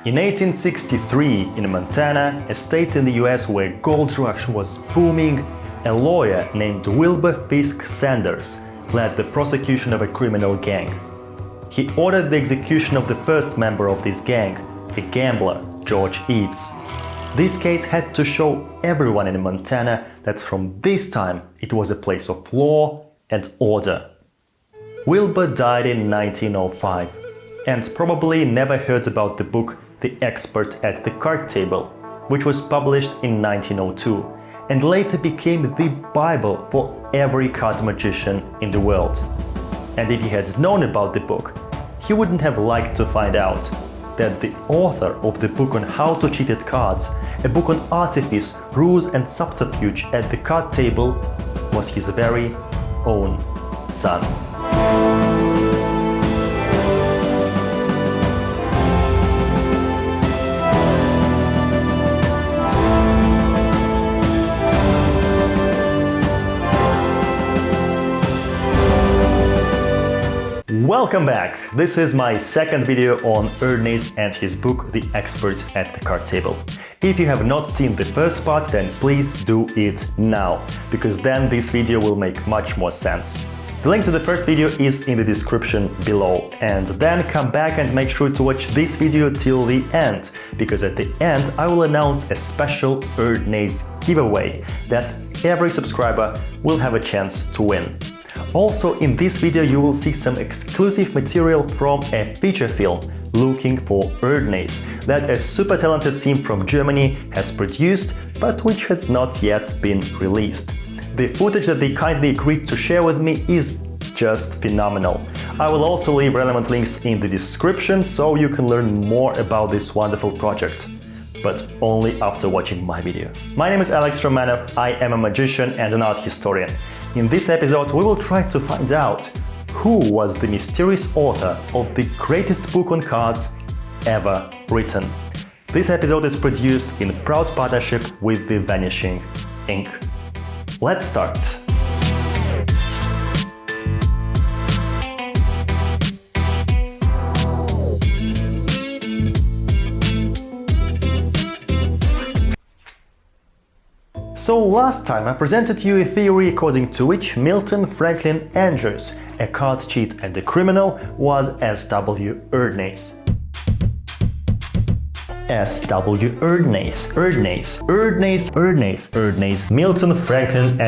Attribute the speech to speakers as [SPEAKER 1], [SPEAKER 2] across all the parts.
[SPEAKER 1] In 1863, in Montana, a state in the US where gold rush was booming, a lawyer named Wilbur Sanders led the prosecution of a criminal gang. He ordered the execution of the first member of this gang, a gambler, George Eads. This case had to show everyone in Montana that from this time it was a place of law and order. Wilbur died in 1905 and probably never heard about the book The Expert at the Card Table, which was published in 1902 and later became the Bible for every card magician in the world. And if he had known about the book, he wouldn't have liked to find out that the author of the book on how to cheat at cards, a book on artifice, ruse and subterfuge at the card table, was his very own son. Welcome back! This is my second video on Erdnase and his book The Expert at the Card Table. If you have not seen the first part, then please do it now, because then this video will make much more sense. The link to the first video is in the description below, and then come back and make sure to watch this video till the end, because at the end I will announce a special Erdnase giveaway that every subscriber will have a chance to win. Also, in this video you will see some exclusive material from a feature film, Looking for Erdnase, that a super talented team from Germany has produced, but which has not yet been released. The footage that they kindly agreed to share with me is just phenomenal. I will also leave relevant links in the description so you can learn more about this wonderful project, but only after watching my video. My name is Alex Romanov, I am a magician and an art historian. In this episode, we will try to find out who was the mysterious author of the greatest book on cards ever written. This episode is produced in proud partnership with the Vanishing Inc. Let's start! So last time I presented you a theory according to which Milton Franklin Andrews, a card cheat and a criminal, was s.w.erdnase. s.w.erdnase, Erdnase, Milton Franklin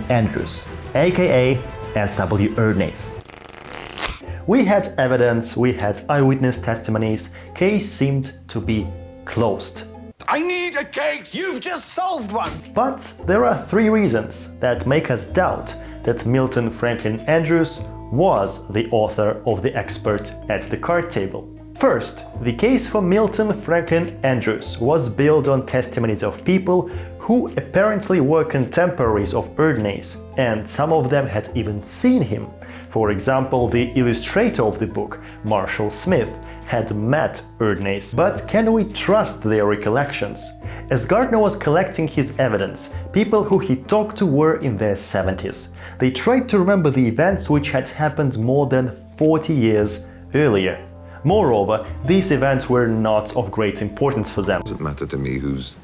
[SPEAKER 1] Andrews, aka s.w.erdnase. We had evidence, we had eyewitness testimonies, case seemed to be closed.
[SPEAKER 2] I need a case! You've just solved one!
[SPEAKER 1] But there are three reasons that make us doubt that Milton Franklin Andrews was the author of The Expert at the Card Table. First, the case for Milton Franklin Andrews was built on testimonies of people who apparently were contemporaries of Erdnase, and some of them had even seen him. For example, the illustrator of the book, Marshall Smith, had met Erdnase. But can we trust their recollections? As Gardner was collecting his evidence, people who he talked to were in their 70s. They tried to remember the events which had happened more than 40 years earlier. Moreover, these events were not of great importance for them.
[SPEAKER 2] It doesn't matter to me who's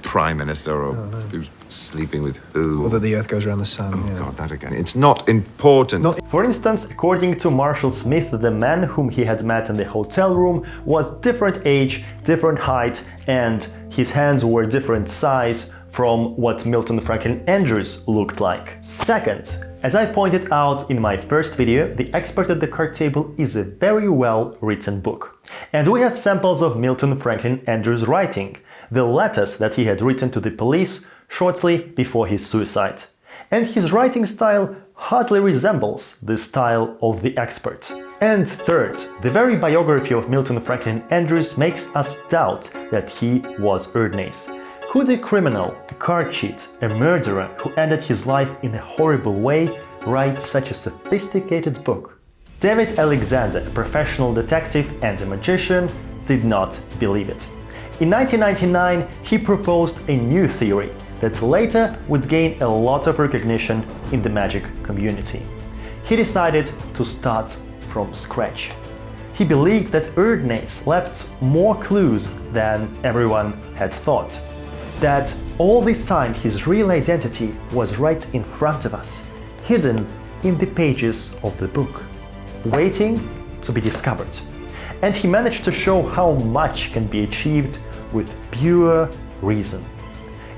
[SPEAKER 2] prime minister or who's sleeping with who.
[SPEAKER 3] Or that the earth goes around the sun.
[SPEAKER 2] Oh, yeah. God, that again. It's not important.
[SPEAKER 1] For instance, according to Marshall Smith, the man whom he had met in the hotel room was different age, different height, and his hands were different size from what Milton Franklin Andrews looked like. Second, as I pointed out in my first video, The Expert at the Card Table is a very well written book. And we have samples of Milton Franklin Andrews' writing, the letters that he had written to the police shortly before his suicide. And his writing style hardly resembles the style of The Expert. And third, the very biography of Milton Franklin Andrews makes us doubt that he was Erdnase. Could a criminal, a card cheat, a murderer who ended his life in a horrible way write such a sophisticated book? David Alexander, a professional detective and a magician, did not believe it. In 1999, he proposed a new theory that later would gain a lot of recognition in the magic community. He decided to start from scratch. He believed that Erdnase left more clues than everyone had thought. That all this time his real identity was right in front of us, hidden in the pages of the book, waiting to be discovered. And he managed to show how much can be achieved with pure reason.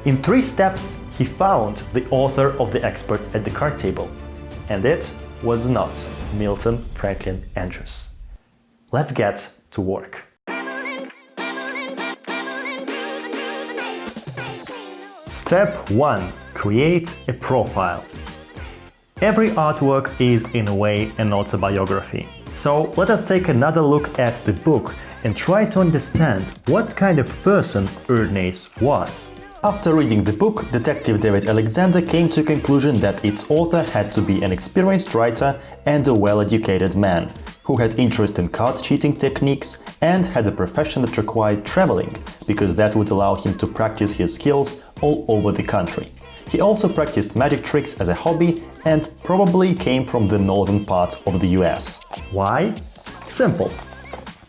[SPEAKER 1] In 3 steps, he found the author of The Expert at the Card Table, and it was not Milton Franklin Andrews. Let's get to work. Step 1. Create a profile. Every artwork is, in a way, an autobiography. So let us take another look at the book and try to understand what kind of person Erdnase was. After reading the book, Detective David Alexander came to a conclusion that its author had to be an experienced writer and a well-educated man, who had interest in card cheating techniques and had a profession that required traveling, because that would allow him to practice his skills all over the country. He also practiced magic tricks as a hobby and probably came from the northern part of the US. Why? Simple.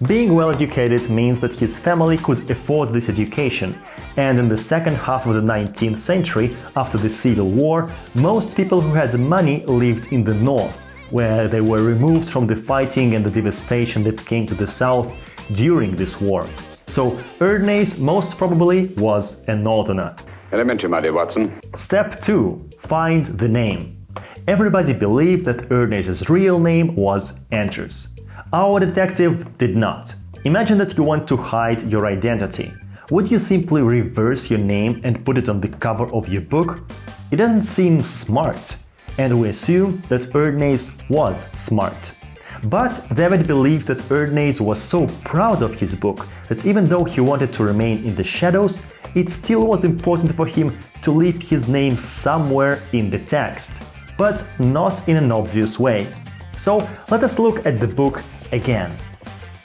[SPEAKER 1] Being well-educated means that his family could afford this education, and in the second half of the 19th century, after the Civil War, most people who had money lived in the north, where they were removed from the fighting and the devastation that came to the south during this war. So Erdnase most probably was a northerner.
[SPEAKER 3] Elementary, my dear Watson.
[SPEAKER 1] Step 2. Find the name. Everybody believed that Erdnase's real name was Andrews. Our detective did not. Imagine that you want to hide your identity. Would you simply reverse your name and put it on the cover of your book? It doesn't seem smart, and we assume that Erdnase was smart. But David believed that Erdnase was so proud of his book that even though he wanted to remain in the shadows, it still was important for him to leave his name somewhere in the text, but not in an obvious way. So let us look at the book again.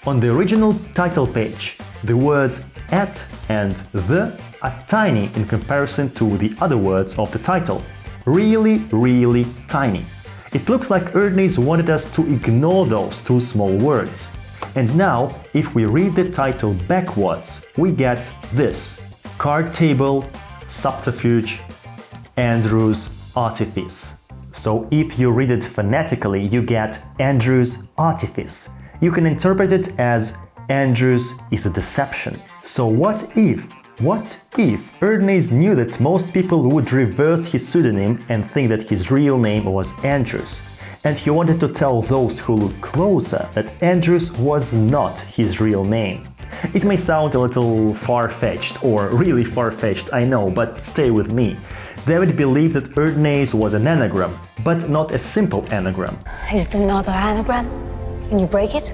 [SPEAKER 1] On the original title page, the words "at" and "the" are tiny in comparison to the other words of the title. Really tiny. It looks like Erdnase wanted us to ignore those 2 small words. And now, if we read the title backwards, we get this: Card Table, Subterfuge, Andrew's Artifice. So if you read it phonetically, you get Andrew's Artifice. You can interpret it as Andrews is a deception. So what if Erdnase knew that most people would reverse his pseudonym and think that his real name was Andrews, and he wanted to tell those who look closer that Andrews was not his real name? It may sound a little far-fetched, or really far-fetched, I know, but stay with me. David believed that Erdnase was an anagram, but not a simple anagram.
[SPEAKER 4] Is it another anagram? Can you break it?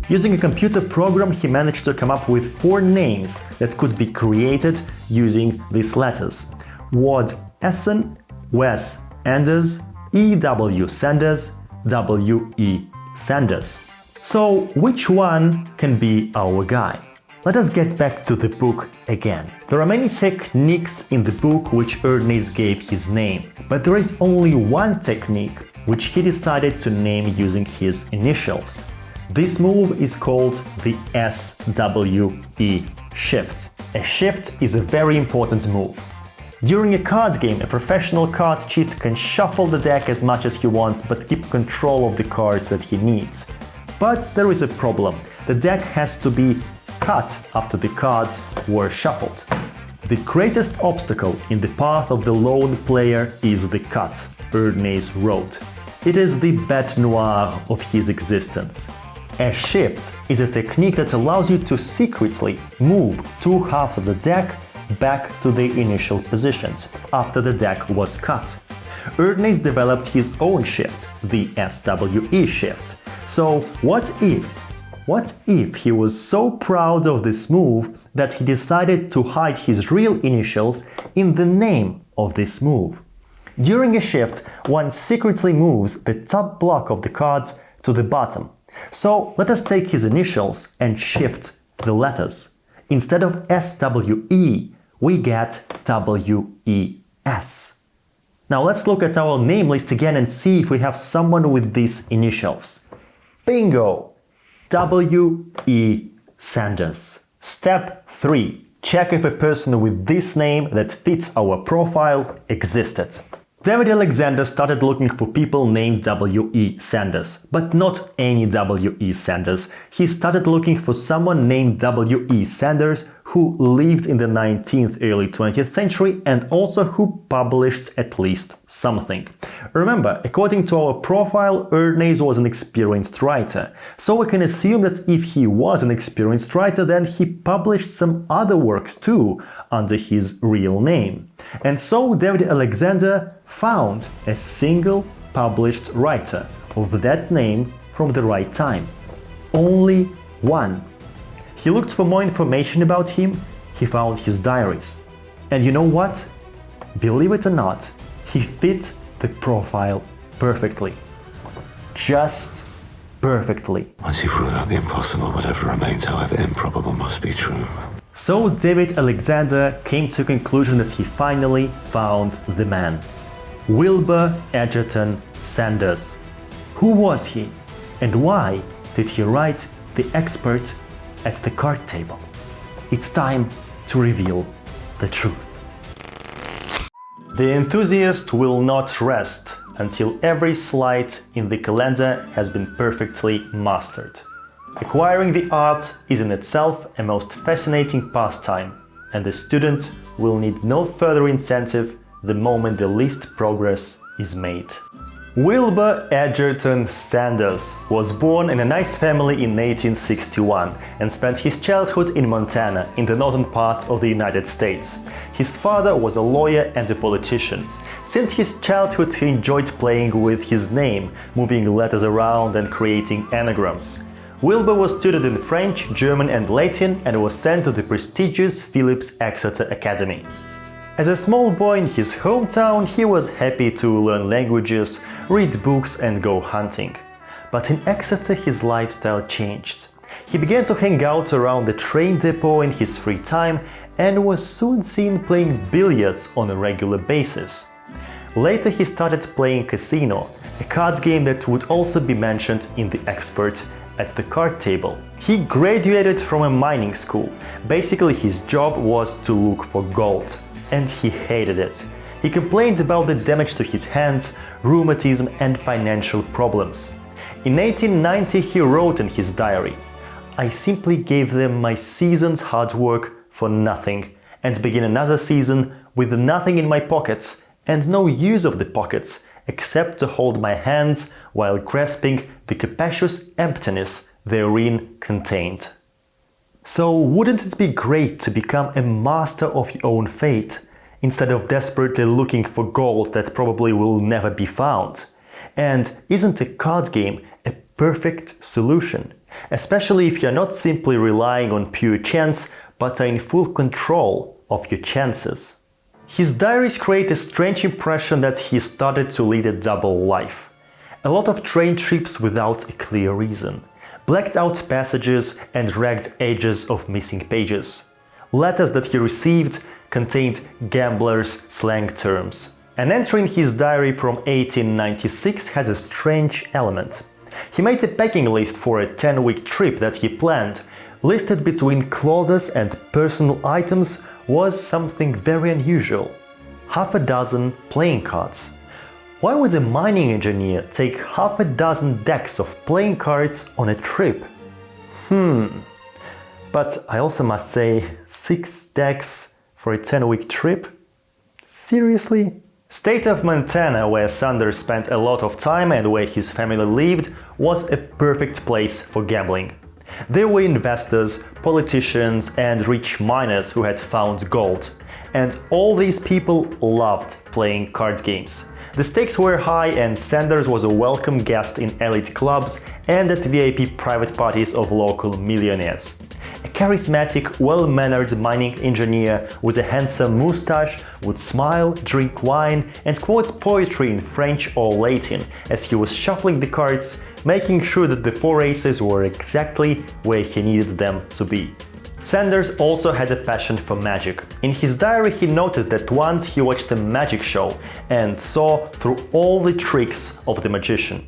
[SPEAKER 1] Using a computer program, he managed to come up with 4 names that could be created using these letters: Ward Essen, Wes Anders, E.W. Sanders, W.E. Sanders. So which one can be our guy? Let us get back to the book again. There are many techniques in the book which Erdnase gave his name, but there is only one technique which he decided to name using his initials. This move is called the S.W.E. shift. A shift is a very important move. During a card game, a professional card cheat can shuffle the deck as much as he wants but keep control of the cards that he needs. But there is a problem. The deck has to be cut after the cards were shuffled. The greatest obstacle in the path of the lone player is the cut, Erdnase wrote. It is the bête noire of his existence. A shift is a technique that allows you to secretly move 2 halves of the deck back to their initial positions after the deck was cut. Erdnase developed his own shift, the SWE shift. So what if he was so proud of this move that he decided to hide his real initials in the name of this move? During a shift, one secretly moves the top block of the cards to the bottom. So let us take his initials and shift the letters. Instead of SWE, we get WES. Now let's look at our name list again and see if we have someone with these initials. Bingo! W.E. Sanders. Step 3. Check if a person with this name that fits our profile existed. David Alexander started looking for people named W.E. Sanders, but not any W.E. Sanders. He started looking for someone named W.E. Sanders who lived in the 19th, early 20th century and also who published at least something. Remember, according to our profile, Erdnase was an experienced writer, so we can assume that if he was an experienced writer, then he published some other works too, under his real name. And so David Alexander found a single published writer of that name from the right time. Only one. He looked for more information about him, he found his diaries. And you know what? Believe it or not, he fit the profile perfectly. Just perfectly.
[SPEAKER 5] Once you've ruled out the impossible, whatever remains, however improbable, must be true.
[SPEAKER 1] So David Alexander came to a conclusion that he finally found the man. Wilbur Edgerton Sanders. Who was he? And why did he write The Expert at the Card Table? It's time to reveal the truth. The enthusiast will not rest until every slide in the calendar has been perfectly mastered. Acquiring the art is in itself a most fascinating pastime, and the student will need no further incentive the moment the least progress is made. Wilbur Edgerton Sanders was born in a nice family in 1861 and spent his childhood in Montana, in the northern part of the United States. His father was a lawyer and a politician. Since his childhood, he enjoyed playing with his name, moving letters around and creating anagrams. Wilbur was tutored in French, German and Latin and was sent to the prestigious Phillips Exeter Academy. As a small boy in his hometown, he was happy to learn languages, read books and go hunting. But in Exeter his lifestyle changed. He began to hang out around the train depot in his free time and was soon seen playing billiards on a regular basis. Later he started playing Casino, a card game that would also be mentioned in The Expert at the Card Table. He graduated from a mining school. Basically his job was to look for gold. And he hated it. He complained about the damage to his hands, rheumatism and financial problems. In 1890 he wrote in his diary, "I simply gave them my season's hard work for nothing and began another season with nothing in my pockets and no use of the pockets except to hold my hands while grasping the capacious emptiness therein contained." So wouldn't it be great to become a master of your own fate, instead of desperately looking for gold that probably will never be found? And isn't a card game a perfect solution? Especially if you're not simply relying on pure chance, but are in full control of your chances. His diaries create a strange impression that he started to lead a double life. A lot of train trips without a clear reason. Blacked out passages and ragged edges of missing pages. Letters that he received contained gamblers' slang terms. An entry in his diary from 1896 has a strange element. He made a packing list for a 10-week trip that he planned. Listed between clothes and personal items was something very unusual. Half a dozen playing cards. Why would a mining engineer take half a dozen decks of playing cards on a trip? But I also must say, 6 decks for a 10-week trip? Seriously? State of Montana, where Sanders spent a lot of time and where his family lived, was a perfect place for gambling. There were investors, politicians and rich miners who had found gold. And all these people loved playing card games. The stakes were high and Sanders was a welcome guest in elite clubs and at VIP private parties of local millionaires. A charismatic, well-mannered mining engineer with a handsome moustache would smile, drink wine and quote poetry in French or Latin as he was shuffling the cards, making sure that the 4 aces were exactly where he needed them to be. Sanders also had a passion for magic. In his diary he noted that once he watched a magic show and saw through all the tricks of the magician.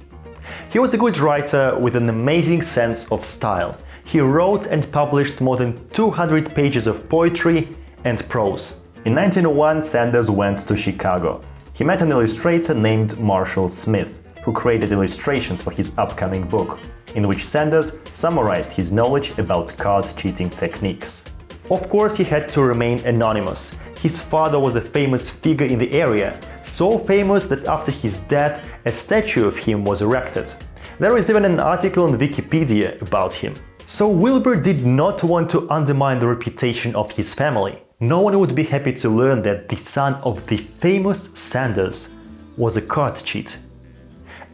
[SPEAKER 1] He was a good writer with an amazing sense of style. He wrote and published more than 200 pages of poetry and prose. In 1901, Sanders went to Chicago. He met an illustrator named Marshall Smith, who created illustrations for his upcoming book, in which Sanders summarized his knowledge about card cheating techniques. Of course, he had to remain anonymous. His father was a famous figure in the area, so famous that after his death, a statue of him was erected. There is even an article on Wikipedia about him. So Wilbur did not want to undermine the reputation of his family. No one would be happy to learn that the son of the famous Sanders was a card cheat.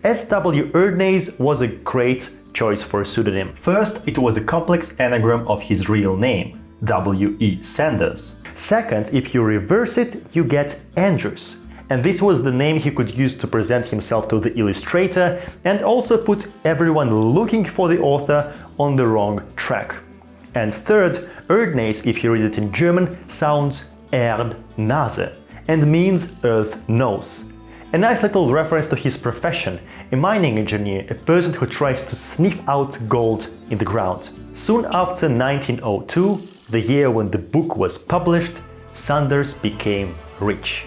[SPEAKER 1] S.w.erdnase was a great choice for a pseudonym. First, it was a complex anagram of his real name, W.E. Sanders. Second, if you reverse it, you get Andrews. And this was the name he could use to present himself to the illustrator and also put everyone looking for the author on the wrong track. And third, Erdnase, if you read it in German, sounds Erdnase and means earth nose. A nice little reference to his profession, a mining engineer, a person who tries to sniff out gold in the ground. Soon after 1902, the year when the book was published, Sanders became rich.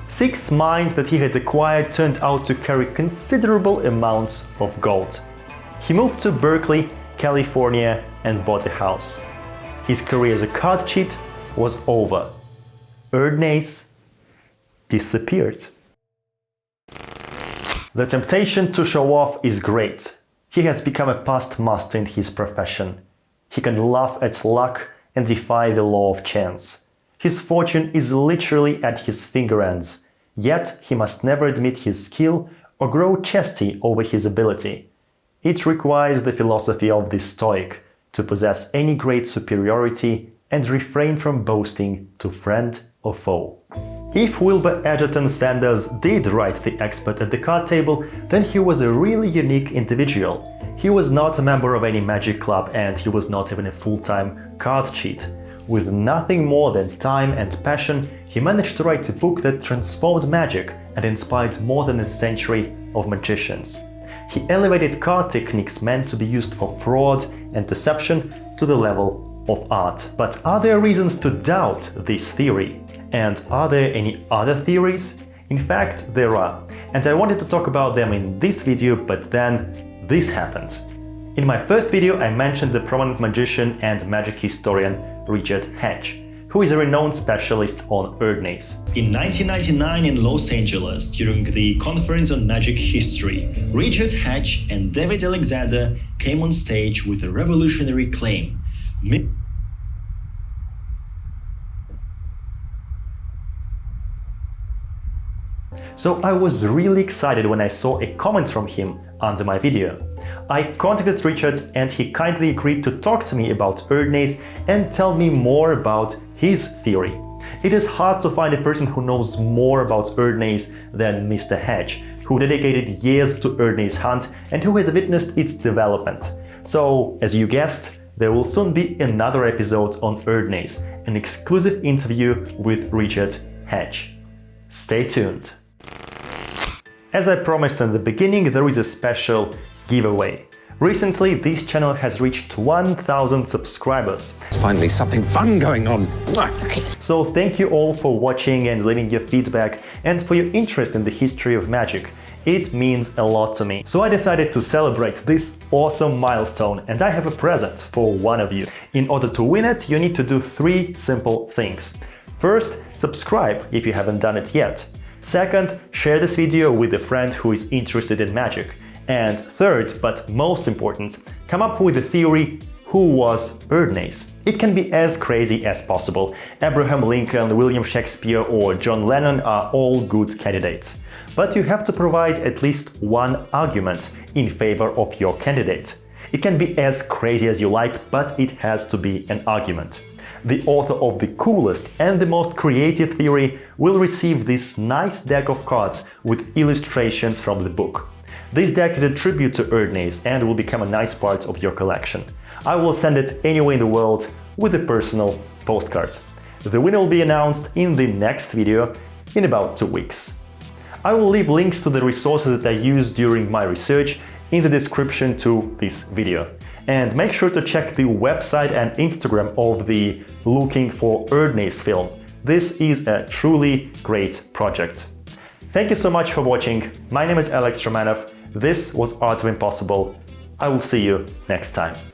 [SPEAKER 1] 6 mines that he had acquired turned out to carry considerable amounts of gold. He moved to Berkeley, California, and bought a house. His career as a card cheat was over. Erdnase disappeared. The temptation to show off is great. He has become a past master in his profession. He can laugh at luck and defy the law of chance. His fortune is literally at his finger ends, yet he must never admit his skill or grow chesty over his ability. It requires the philosophy of the Stoic to possess any great superiority and refrain from boasting to friend or foe. If Wilbur Edgerton Sanders did write The Expert at the Card Table, then he was a really unique individual. He was not a member of any magic club and he was not even a full-time card cheat. With nothing more than time and passion, he managed to write a book that transformed magic and inspired more than a century of magicians. He elevated card techniques meant to be used for fraud and deception to the level of art. But are there reasons to doubt this theory? And are there any other theories? In fact, there are. And I wanted to talk about them in this video, but then this happened. In my first video, I mentioned the prominent magician and magic historian Richard Hatch, who is a renowned specialist on Erdnase. In 1999 in Los Angeles, during the Conference on Magic History, Richard Hatch and David Alexander came on stage with a revolutionary claim. So I was really excited when I saw a comment from him under my video. I contacted Richard and he kindly agreed to talk to me about Erdnase and tell me more about his theory. It is hard to find a person who knows more about Erdnase than Mr. Hatch, who dedicated years to Erdnase Hunt and who has witnessed its development. So, as you guessed, there will soon be another episode on Erdnase, an exclusive interview with Richard Hatch. Stay tuned. As I promised in the beginning, there is a special giveaway. Recently, this channel has reached 1,000 subscribers.
[SPEAKER 2] It's finally something fun going on.
[SPEAKER 1] So thank you all for watching and leaving your feedback and for your interest in the history of magic. It means a lot to me. So I decided to celebrate this awesome milestone and I have a present for one of you. In order to win it, you need to do 3 simple things. First, subscribe if you haven't done it yet. Second, share this video with a friend who is interested in magic. And third, but most important, come up with a theory: who was Erdnase? It can be as crazy as possible. Abraham Lincoln, William Shakespeare or John Lennon are all good candidates. But you have to provide at least one argument in favor of your candidate. It can be as crazy as you like, but it has to be an argument. The author of the coolest and the most creative theory will receive this nice deck of cards with illustrations from the book. This deck is a tribute to Erdnase and will become a nice part of your collection. I will send it anywhere in the world with a personal postcard. The winner will be announced in the next video in about 2 weeks. I will leave links to the resources that I used during my research in the description to this video. And make sure to check the website and Instagram of the Looking for Erdnase film. This is a truly great project. Thank you so much for watching. My name is Alex Romanov. This was Art of Impossible. I will see you next time.